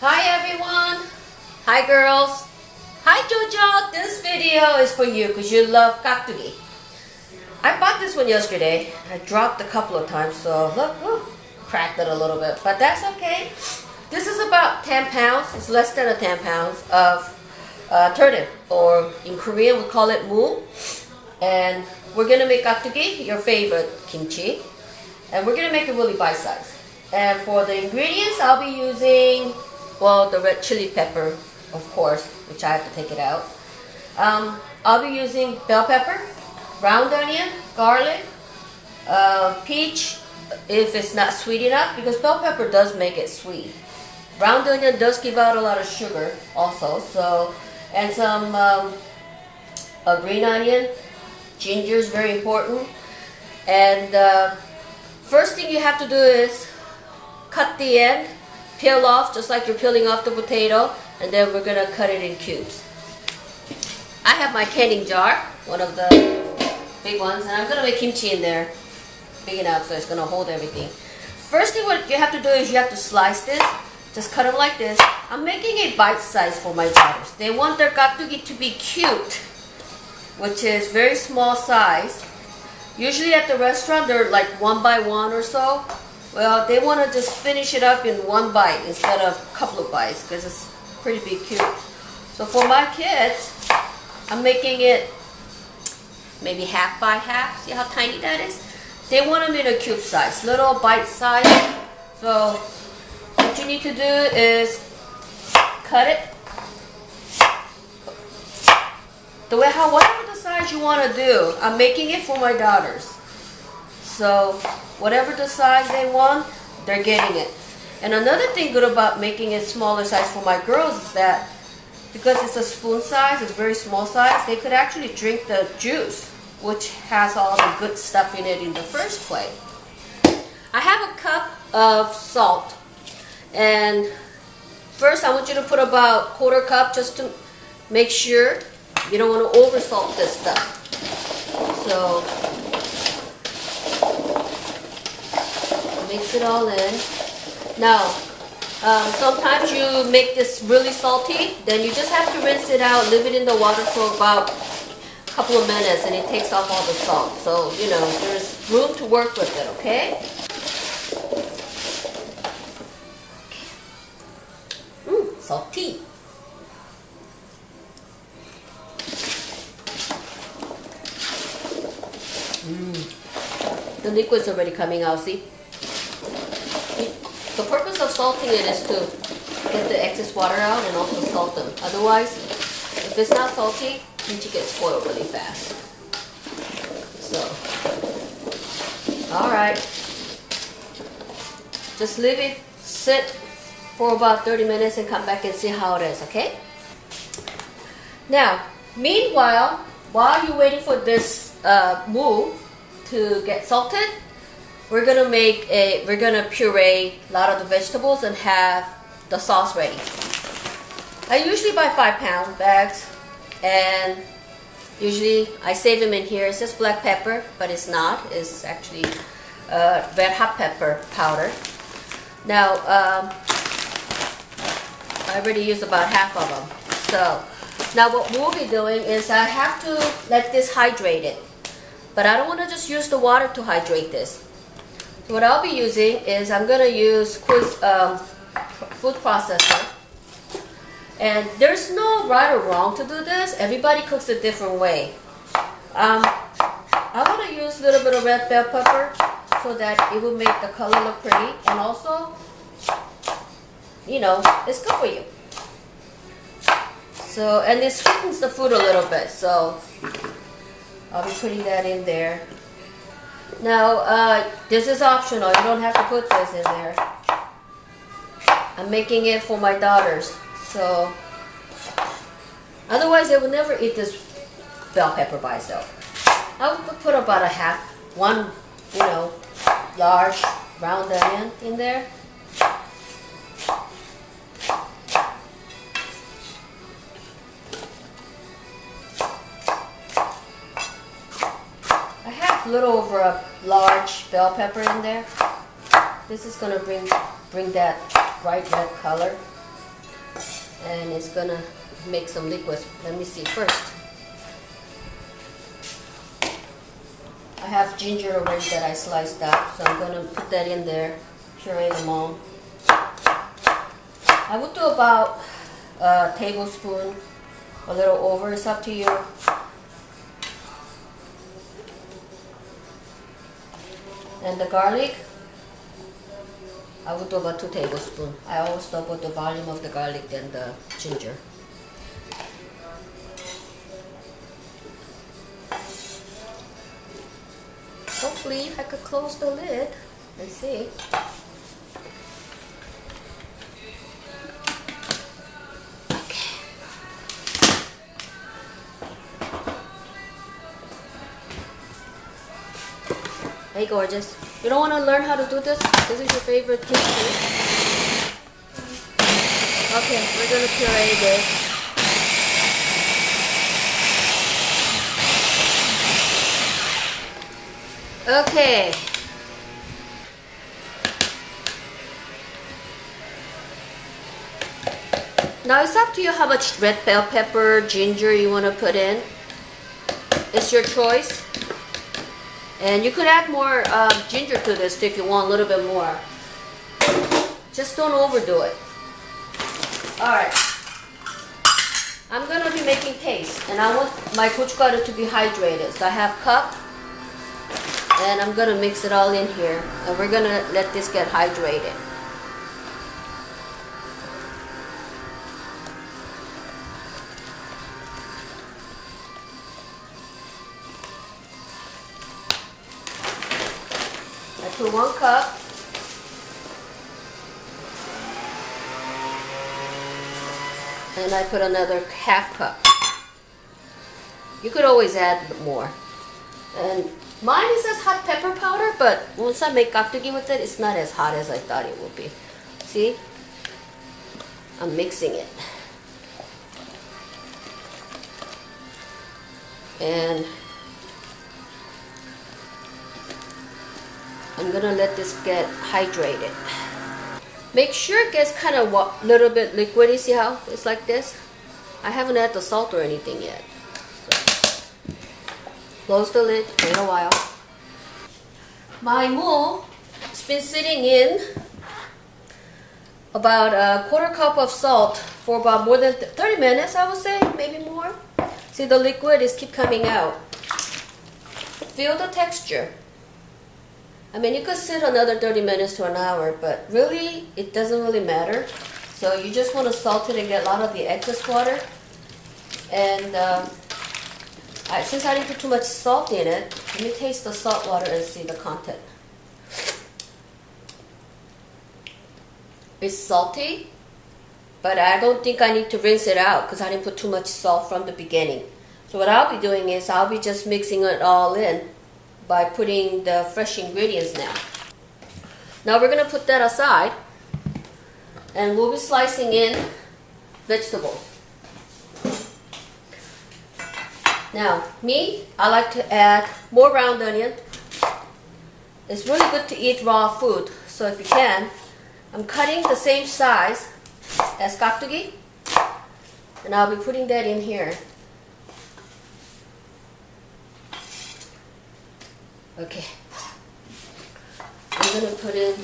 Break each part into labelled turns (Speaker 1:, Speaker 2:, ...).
Speaker 1: Hi everyone! Hi girls! Hi Jojo! This video is for you because you love KkakThooGi. I bought this one yesterday. I dropped a couple of times, so look, cracked it a little bit, but that's okay. This is about 10 pounds. It's less than 10 pounds of turnip, or in Korean we call it 무. And we're gonna make KkakThooGi, your favorite kimchi, and we're gonna make it really bite-sized. And for the ingredients, I'll be using, well, the red chili pepper, of course, which I have to take it out. I'll be using bell pepper, round onion, garlic, peach if it's not sweet enough, because bell pepper does make it sweet. Round onion does give out a lot of sugar also, so, and some green onion. Ginger is very important. And first thing you have to do is cut the end, peel off just like you're peeling off the potato, and then we're gonna cut it in cubes. I have my canning jar, one of the big ones, and I'm gonna make kimchi in there, big enough so it's gonna hold everything. First thing what you have to do is you have to slice this. Just cut them like this. I'm making a bite size for my daughters. They want their KkakThooGi to be cute, which is very small size. Usually at the restaurant they're like 1 by 1 or so. Well, they want to just finish it up in one bite instead of a couple of bites because it's pretty big cube. So for my kids, I'm making it maybe half by half. See how tiny that is? They want them in a cube size, little bite size. So what you need to do is cut it the way, whatever the size you want to do. I'm making it for my daughters, so whatever the size they want, they're getting it. And another thing good about making it smaller size for my girls is that because it's a spoon size, it's very small size, they could actually drink the juice, which has all the good stuff in it in the first place. I have a cup of salt, and first I want you to put about 1/4 cup just to make sure you don't want to over salt this stuff. So mix it all in. Now sometimes you make this really salty, then you just have to rinse it out, leave it in the water for about a couple of minutes, and it takes off all the salt. So you know there's room to work with it, okay? Salty. The liquid's already coming out, see? The purpose of salting it is to get the excess water out and also salt them. Otherwise, if it's not salty, kimchi gets spoiled really fast. So, alright. Just leave it sit for about 30 minutes and come back and see how it is, okay? Now, meanwhile, while you're waiting for this 무 to get salted, we're gonna puree a lot of the vegetables and have the sauce ready. I usually buy 5-pound bags, and usually I save them in here. It says black pepper, but it's not. It's actually red hot pepper powder. Now, I already used about half of them. So now what we'll be doing is I have to let this hydrate it, but I don't want to just use the water to hydrate this. So what I'll be using is I'm going to use food processor, and there's no right or wrong to do this. Everybody cooks a different way. I want to use a little bit of red bell pepper so that it will make the color look pretty, and also, you know, it's good for you. So, and it sweetens the food a little bit, so I'll be putting that in there. Now, this is optional. You don't have to put this in there. I'm making it for my daughters, so otherwise they will never eat this bell pepper by itself. I would put about one, you know, large round onion in there. A little over a large bell pepper in there. This is going to bring that bright red color. and it's gonna make some liquids. Let me see first. I have ginger already that I sliced up, so I'm gonna put that in there, puree them all. I would do about a tablespoon, a little over, it's up to you. And the garlic, I would do about 2 tablespoons. I always double the volume of the garlic than the ginger. Hopefully I could close the lid and see. Okay. Hey gorgeous, you don't want to learn how to do this? This is your favorite kimchi. Okay, we're going to puree this. Okay. Now it's up to you how much red bell pepper, ginger you want to put in. It's your choice. And you could add more ginger to this if you want a little bit more. Just don't overdo it. Alright. I'm going to be making paste. And I want my gochugaru to be hydrated. So I have cup. And I'm going to mix it all in here. And we're going to let this get hydrated. I put 1 cup. And I put another half cup. You could always add more. And mine is as hot pepper powder, but once I make KkakThooGi with it, it's not as hot as I thought it would be. See? I'm mixing it. And I'm gonna let this get hydrated. Make sure it gets kind of a little bit liquidy. See how it's like this? I haven't added the salt or anything yet. Close the lid, wait a while. My moo has been sitting in about a 1/4 cup of salt for about more than 30 minutes, I would say, maybe more. See, the liquid is keep coming out. Feel the texture. I mean, you could sit another 30 minutes to an hour, but really, it doesn't really matter. So you just want to salt it and get a lot of the excess water. And since I didn't put too much salt in it, let me taste the salt water and see the content. It's salty, but I don't think I need to rinse it out because I didn't put too much salt from the beginning. So what I'll be doing is I'll be just mixing it all in by putting the fresh ingredients now. Now we're going to put that aside and we'll be slicing in vegetables. Now, me, I like to add more round onion. It's really good to eat raw food, so if you can, I'm cutting the same size as KkakThooGi, and I'll be putting that in here. Okay. I'm going to put in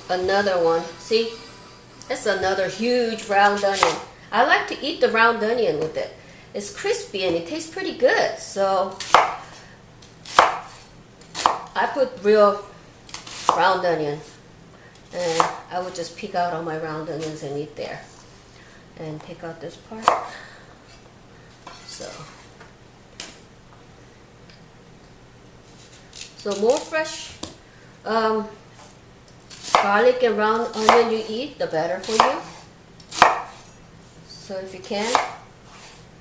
Speaker 1: another one. See? That's another huge round onion. I like to eat the round onion with it. It's crispy and it tastes pretty good. So I put real round onion. And I would just pick out all my round onions and eat there. And take out this part. So more fresh garlic and round onion you eat, the better for you. So if you can,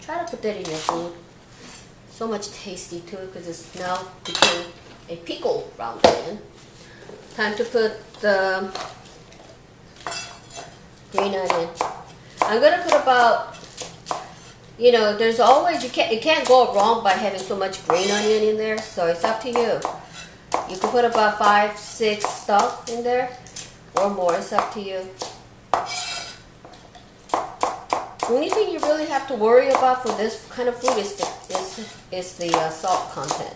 Speaker 1: try to put that in your food. So much tasty too, because it's now become a pickled round onion. Time to put the green onion. I'm gonna put about, you know, there's always, you can't go wrong by having so much green onion in there. So it's up to you. You can put about 5-6 stalk in there or more. It's up to you. Only thing you really have to worry about for this kind of food is the salt content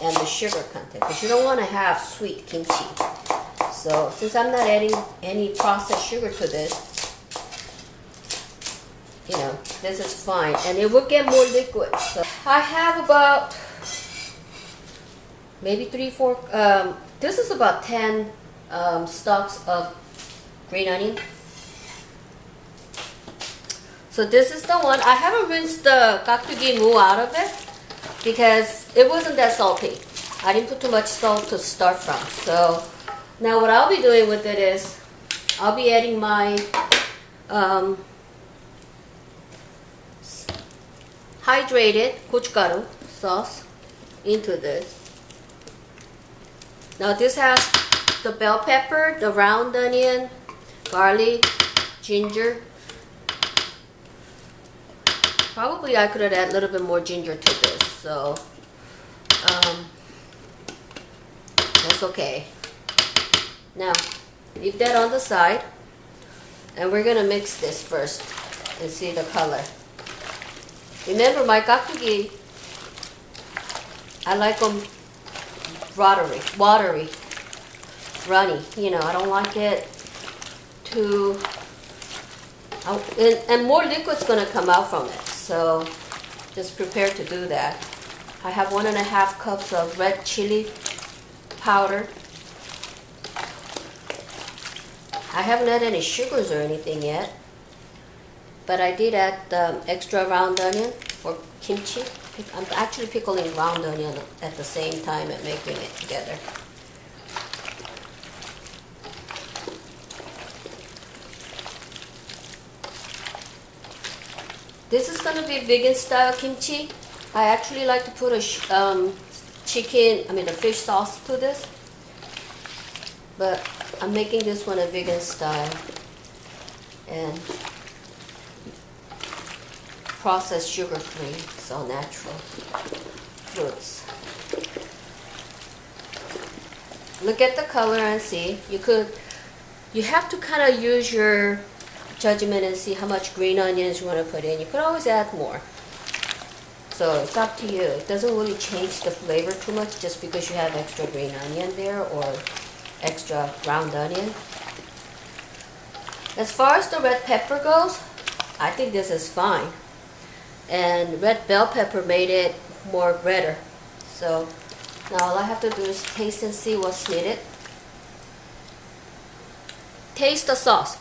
Speaker 1: and the sugar content, because you don't want to have sweet kimchi. So since I'm not adding any processed sugar to this, you know, this is fine, and it will get more liquid. So I have about maybe 3-4. This is about 10 stalks of green onion. So this is the one. I haven't rinsed the KkakThooGi mu out of it because it wasn't that salty. I didn't put too much salt to start from. So now what I'll be doing with it is I'll be adding my hydrated gochugaru sauce into this. Now this has the bell pepper, the round onion, garlic, ginger. Probably I could have added a little bit more ginger to this, so that's okay. Now, leave that on the side, and we're gonna mix this first and see the color. Remember, my KkakThooGi, I like them watery, runny. You know, I don't like it too. And more liquid's gonna come out from it. So just prepare to do that. I have 1.5 cups of red chili powder. I haven't added any sugars or anything yet, but I did add the extra round onion for kimchi. I'm actually pickling round onion at the same time and making it together. This is going to be vegan style kimchi. I actually like to put a the fish sauce to this, but I'm making this one a vegan style and processed sugar free, it's all natural fruits. Look at the color and see. You have to kind of use your judgment and see how much green onions you want to put in. You could always add more. So it's up to you. It doesn't really change the flavor too much just because you have extra green onion there or extra round onion. As far as the red pepper goes, I think this is fine. And red bell pepper made it more redder. So now all I have to do is taste and see what's needed. Taste the sauce.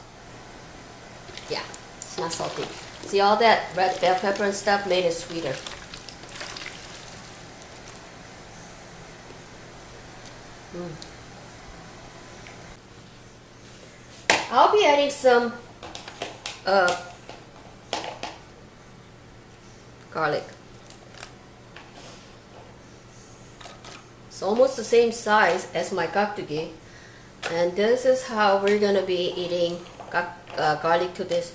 Speaker 1: Yeah, it's not salty. See, all that red bell pepper and stuff made it sweeter. I'll be adding some garlic. It's almost the same size as my KkakThooGi, and this is how we're gonna be eating garlic to this.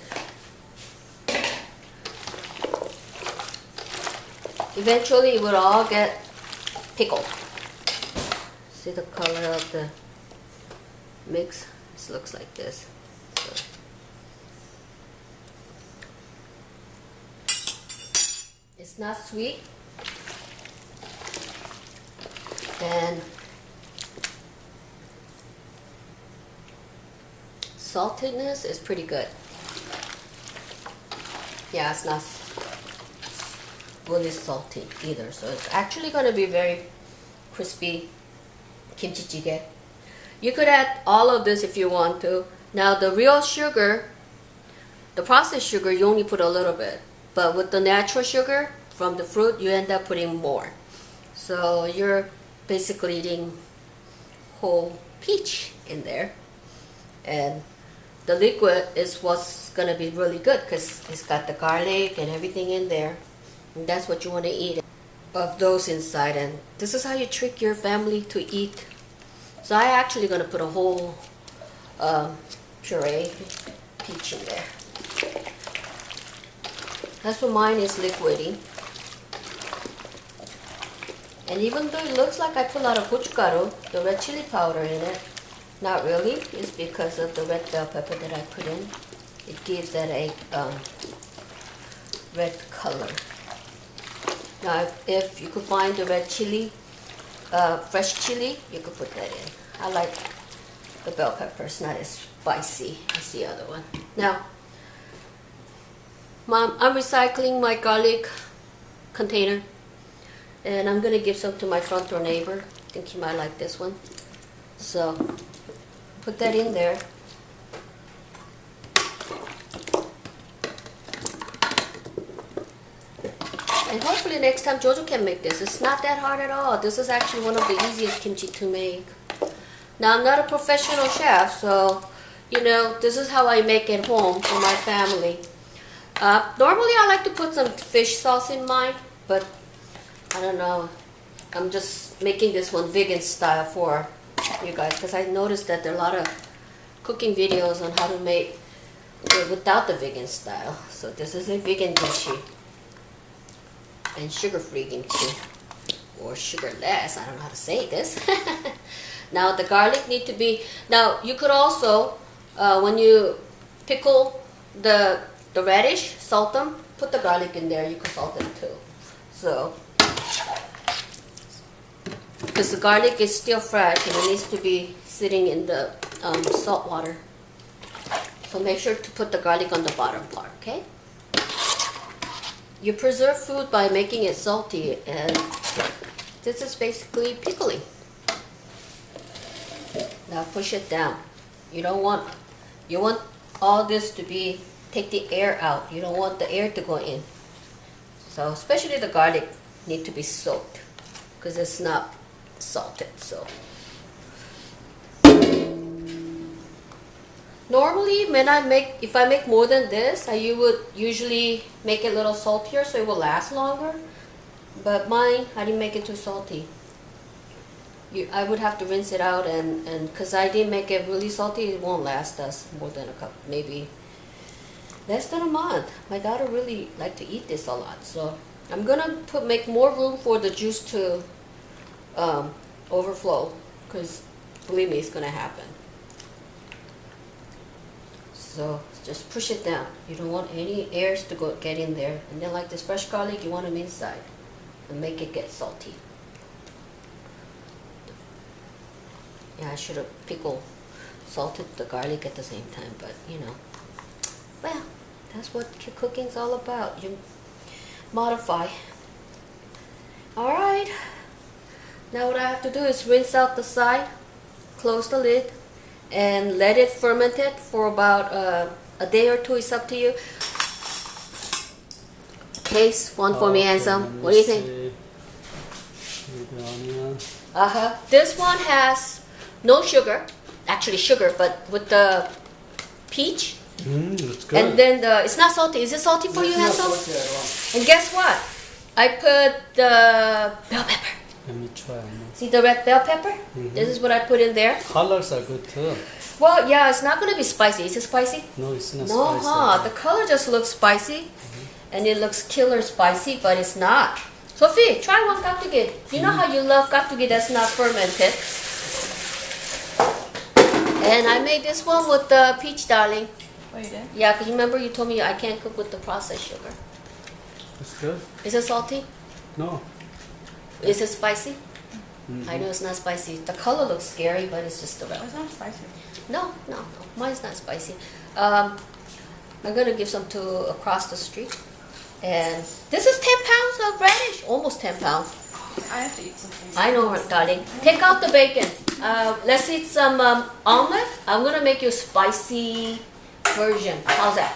Speaker 1: Eventually it will all get pickled. See the color of the mix? This looks like this. So. It's not sweet, and saltiness is pretty good. Yeah, it's not really salty either, so it's actually going to be very crispy kimchi jjigae. You could add all of this if you want to. Now the real sugar, the processed sugar, you only put a little bit, but with the natural sugar from the fruit, you end up putting more. So you're basically eating whole peach in there, and the liquid is what's going to be really good because it's got the garlic and everything in there, and that's what you want to eat of those inside. And this is how you trick your family to eat. So I actually going to put a whole puree peach in there. That's what mine is liquidy. And even though it looks like I put a lot of gochugaru, the red chili powder in it, not really. It's because of the red bell pepper that I put in. It gives that a red color. Now, if you could find the red chili, fresh chili, you could put that in. I like the bell pepper. It's not as spicy as the other one. Now, Mom, I'm recycling my garlic container, and I'm gonna give some to my front door neighbor. I think he might like this one. So, put that in there. And hopefully next time Jojo can make this. It's not that hard at all. This is actually one of the easiest kimchi to make. Now, I'm not a professional chef, so, you know, this is how I make it home for my family. Normally I like to put some fish sauce in mine, but I don't know. I'm just making this one vegan style for you guys, because I noticed that there are a lot of cooking videos on how to make it without the vegan style. So this is a vegan kimchi and sugar-free kimchi, or sugarless. I don't know how to say this. Now the garlic need to be. Now you could also, when you pickle the radish, salt them. Put the garlic in there. You can salt them too. So, because the garlic is still fresh and it needs to be sitting in the salt water. So make sure to put the garlic on the bottom part, okay? You preserve food by making it salty, and this is basically pickling. Now push it down. You want all this to be, take the air out. You don't want the air to go in. So especially the garlic need to be soaked because it's not salted. So normally if I make more than this, I would usually make it a little saltier so it will last longer. But mine, I didn't make it too salty. I would have to rinse it out, and because I didn't make it really salty, it won't last us more than a cup, maybe less than a month. My daughter really like to eat this a lot, so I'm gonna make more room for the juice to overflow, because believe me, it's gonna happen. So just push it down. You don't want any airs to get in there. And then like this fresh garlic, you want them inside and make it get salty. Yeah, I should have salted the garlic at the same time, but you know, well, that's what cooking's all about. You modify. Alright, now what I have to do is rinse out the side, close the lid, and let it ferment it for about a day or two. It's up to you. Taste one for me, handsome. What do you think? This one has no sugar, actually sugar, but with the peach.
Speaker 2: It's good.
Speaker 1: And then it's not salty. Is it salty for you, handsome? And guess what? I put the bell pepper.
Speaker 2: Let me try.
Speaker 1: See the red bell pepper? This is what I put in there.
Speaker 2: Colors are good too.
Speaker 1: Well, yeah, it's not going to be spicy. Is it spicy?
Speaker 2: No, it's not
Speaker 1: No,
Speaker 2: spicy.
Speaker 1: the color just looks spicy. And it looks killer spicy, but it's not. Sophie, try one KkakThooGi. You know how you love KkakThooGi that's not fermented. And I made this one with the peach, darling.
Speaker 3: Oh, you did?
Speaker 1: Yeah, because remember you told me I can't cook with the processed sugar.
Speaker 2: It's good.
Speaker 1: Is it salty?
Speaker 2: No.
Speaker 1: Is it spicy? I know it's not spicy. The color looks scary, but it's just the red.
Speaker 3: It's not spicy.
Speaker 1: No. Mine's not spicy. I'm going to give some to across the street. And this is 10 pounds of radish. Almost 10 pounds.
Speaker 3: I have to eat something.
Speaker 1: I know, darling. Take out the bacon. Let's eat some omelet. I'm going to make you a spicy version. How's that?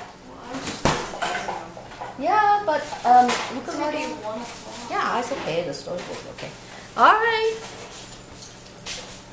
Speaker 1: Yeah, but you can already... Yeah, it's okay. The store's okay. All right.